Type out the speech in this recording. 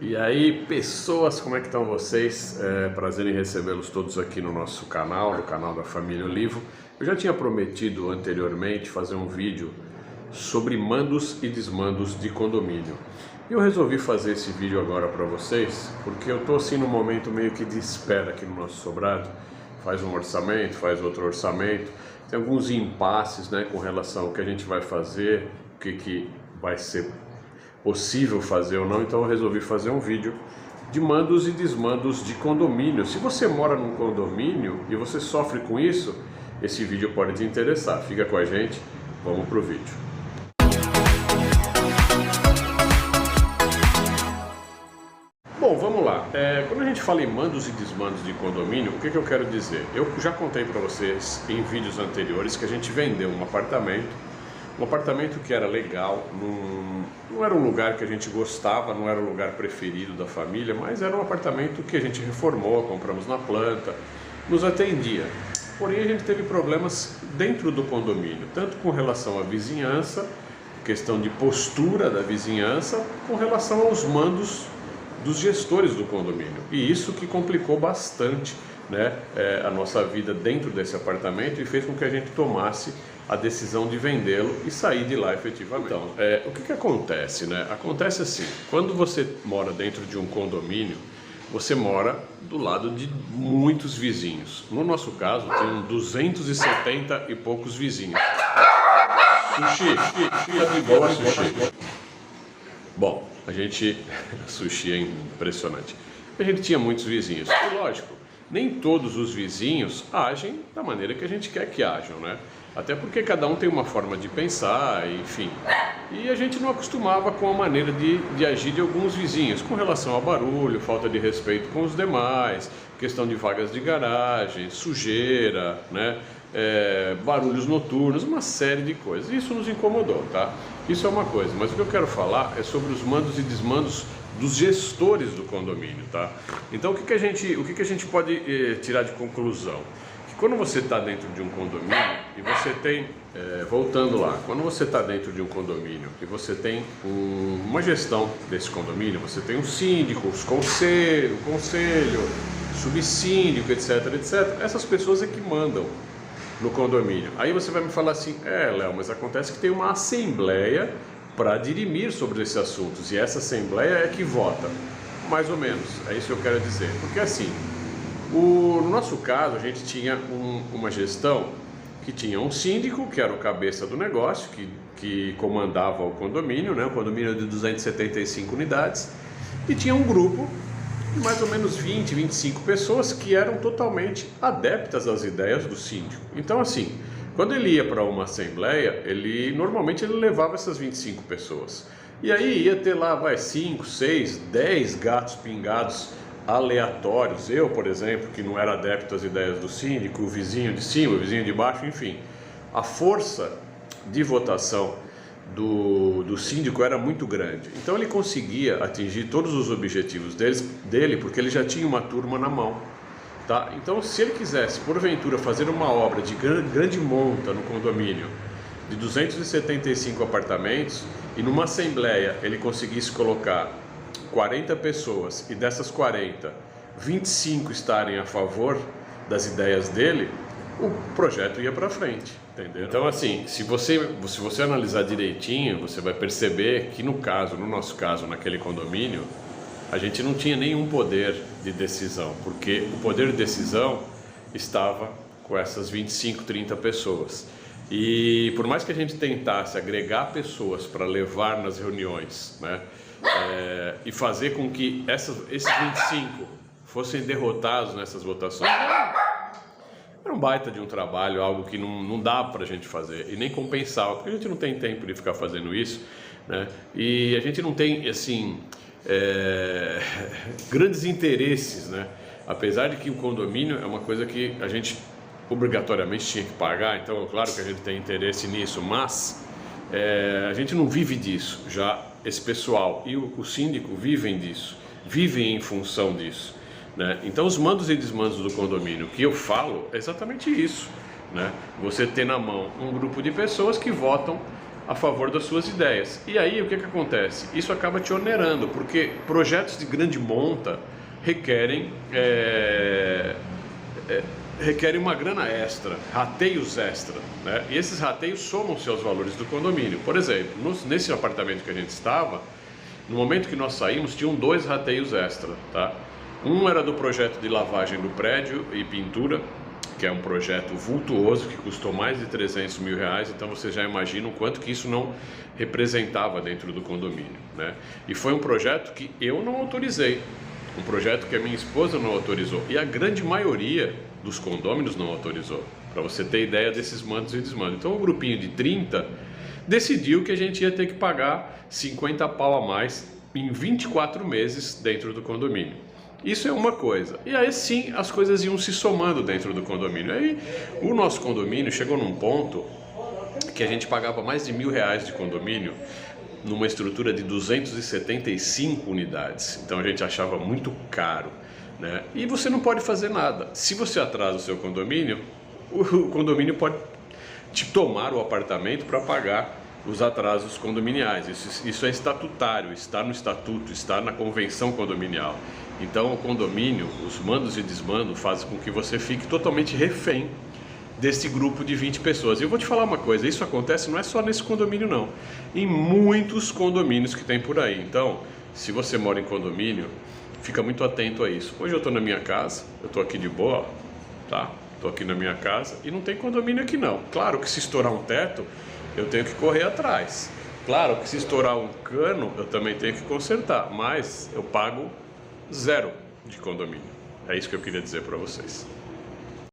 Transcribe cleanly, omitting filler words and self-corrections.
E aí, pessoas, como é que estão vocês? Prazer em recebê-los todos aqui no nosso canal, no canal da Família Olivo. Eu já tinha prometido anteriormente fazer um vídeo sobre mandos e desmandos de condomínio. E eu resolvi fazer esse vídeo agora para vocês, porque eu estou assim num momento meio que de espera aqui no nosso sobrado. Faz um orçamento, faz outro orçamento, tem alguns impasses, né, com relação ao que a gente vai fazer, o que vai ser possível fazer ou não. Então eu resolvi fazer um vídeo de mandos e desmandos de condomínio. Se você mora num condomínio e você sofre com isso, esse vídeo pode te interessar. Fica com a gente, vamos pro vídeo. Bom, vamos lá. Quando a gente fala em mandos e desmandos de condomínio, o que eu quero dizer? Eu já contei para vocês em vídeos anteriores que a gente vendeu um apartamento que era legal, não era um lugar que a gente gostava, não era o lugar preferido da família, mas era um apartamento que a gente reformou, compramos na planta, nos atendia. Porém, a gente teve problemas dentro do condomínio, tanto com relação à vizinhança, questão de postura da vizinhança, com relação aos mandos dos gestores do condomínio. E isso que complicou bastante, né, a nossa vida dentro desse apartamento e fez com que a gente tomasse a decisão de vendê-lo e sair de lá efetivamente. Então, o que acontece, né? Acontece assim, quando você mora dentro de um condomínio, você mora do lado de muitos vizinhos. No nosso caso, tem 270 e poucos vizinhos. Sushi, tá de boa, Sushi. Bom, sushi é impressionante. A gente tinha muitos vizinhos. E lógico, nem todos os vizinhos agem da maneira que a gente quer que ajam, né? Até porque cada um tem uma forma de pensar, enfim. E a gente não acostumava com a maneira de agir de alguns vizinhos, com relação ao barulho, falta de respeito com os demais, questão de vagas de garagem, sujeira, né? Barulhos noturnos, uma série de coisas. Isso nos incomodou, tá? Isso é uma coisa, mas o que eu quero falar é sobre os mandos e desmandos dos gestores do condomínio, tá? Então o que a gente pode tirar de conclusão? Que quando você está dentro de um condomínio e você tem, voltando lá, quando você está dentro de um condomínio e você tem uma gestão desse condomínio, você tem um síndico, o conselho, subsíndico, etc, etc, essas pessoas é que mandam no condomínio. Aí você vai me falar assim, Léo, mas acontece que tem uma assembleia para dirimir sobre esses assuntos, e essa assembleia é que vota, mais ou menos, é isso que eu quero dizer, porque assim, no nosso caso, a gente tinha uma gestão que tinha um síndico, que era o cabeça do negócio, que comandava o condomínio, né? O condomínio de 275 unidades, e tinha um grupo de mais ou menos 20, 25 pessoas que eram totalmente adeptas às ideias do síndico. Então assim, quando ele ia para uma assembleia, normalmente ele levava essas 25 pessoas. E aí ia ter lá, 5, 6, 10 gatos pingados aleatórios. Eu, por exemplo, que não era adepto às ideias do síndico, o vizinho de cima, o vizinho de baixo, enfim. A força de votação do síndico era muito grande. Então ele conseguia atingir todos os objetivos dele porque ele já tinha uma turma na mão. Tá? Então, se ele quisesse, porventura, fazer uma obra de grande monta no condomínio, de 275 apartamentos, e numa assembleia ele conseguisse colocar 40 pessoas, e dessas 40, 25 estarem a favor das ideias dele, o projeto ia para frente, entendeu? Então, assim, se você analisar direitinho, você vai perceber que no nosso caso, naquele condomínio, a gente não tinha nenhum poder de decisão, porque o poder de decisão estava com essas 25, 30 pessoas. E por mais que a gente tentasse agregar pessoas para levar nas reuniões, né, e fazer com que esses 25 fossem derrotados nessas votações, era um baita de um trabalho, algo que não dá para a gente fazer e nem compensava, porque a gente não tem tempo de ficar fazendo isso, né, e a gente não tem, assim, grandes interesses, né? Apesar de que o condomínio é uma coisa que a gente obrigatoriamente tinha que pagar, então é claro que a gente tem interesse nisso, mas a gente não vive disso. Já esse pessoal e o síndico vivem disso, vivem em função disso, né? Então os mandos e desmandos do condomínio que eu falo é exatamente isso, né? Você ter na mão um grupo de pessoas que votam a favor das suas ideias. E aí o que acontece? Isso acaba te onerando, porque projetos de grande monta requerem uma grana extra, rateios extra, né? E esses rateios somam-se aos valores do condomínio. Por exemplo, nesse apartamento que a gente estava, no momento que nós saímos, tinham 2 rateios extra, tá? Um era do projeto de lavagem do prédio e pintura, que é um projeto vultuoso, que custou mais de 300 mil reais, então você já imagina o quanto que isso não representava dentro do condomínio, né? E foi um projeto que eu não autorizei, um projeto que a minha esposa não autorizou, e a grande maioria dos condôminos não autorizou, para você ter ideia desses mandos e desmandos. Então um grupinho de 30 decidiu que a gente ia ter que pagar 50 pau a mais em 24 meses dentro do condomínio. Isso é uma coisa. E aí sim as coisas iam se somando dentro do condomínio. Aí o nosso condomínio chegou num ponto que a gente pagava mais de R$1.000 de condomínio numa estrutura de 275 unidades. Então a gente achava muito caro, né? E você não pode fazer nada. Se você atrasa o seu condomínio, o condomínio pode te tomar o apartamento para pagar os atrasos condominiais. Isso é estatutário, está no estatuto, está na convenção condominial. Então o condomínio, os mandos e desmandos fazem com que você fique totalmente refém desse grupo de 20 pessoas. E eu vou te falar uma coisa, isso acontece não é só nesse condomínio não, em muitos condomínios que tem por aí. Então, se você mora em condomínio, fica muito atento a isso. Hoje eu estou na minha casa, eu estou aqui de boa, tá? Estou aqui na minha casa e não tem condomínio aqui não. Claro que se estourar um teto, eu tenho que correr atrás. Claro que se estourar um cano, eu também tenho que consertar, mas eu pago 0 de condomínio. É isso que eu queria dizer para vocês.